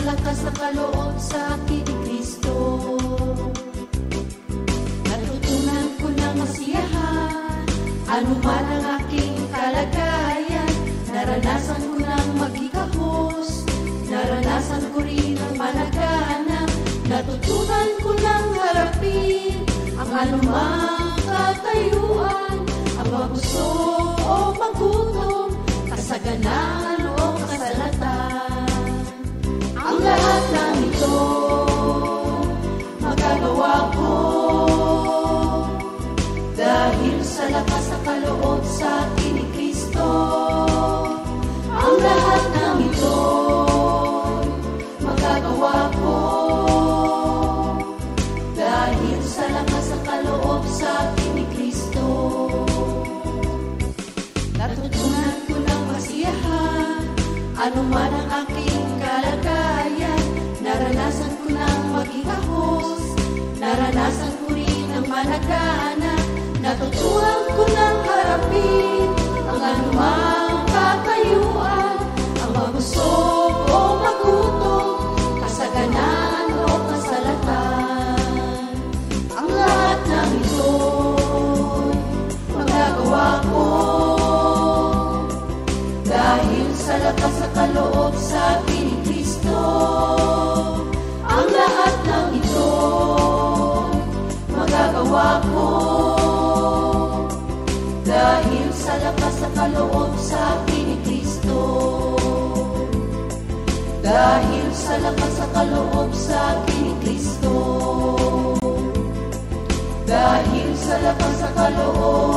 lakas na kaloob sa akin ni Kristo. Natutunan ko ng masiyahan, anuman ang aking kalagayan. Naranasan ko ng maghikahos, naranasan ko rin ang managanap. Natutunan ko ng harapin ang anumang katayuan, ang mabusog o magutom, kasaganaan o kasalatan. Ang lahat ng ito magagawa ko dahil sa lakas na kaloob sa akin ni Kristo. Ang lahat ng ito magagawa ko dahil sa lakas na kaloob sa akin ni Kristo. Natutunan ko ng masiyahan, anuman ang aking kalagayan. Naranasan ko ng maghikahos, naranasan ko rin ang managanap. Natutunan ko ng harapin ang anumang katayuan, ang mabusog o magutom, kasaganaan o kasalatan. Ang lahat ng ito magagawa ko dahil sa lakas na kaloob sa akin ni Kristo. Ang lahat ng ito magagawa ko dahil sa lakas na kaloob sa akin ni Kristo. Dahil sa lakas na kaloob sa akin ni Kristo. Dahil sa lakas na kaloob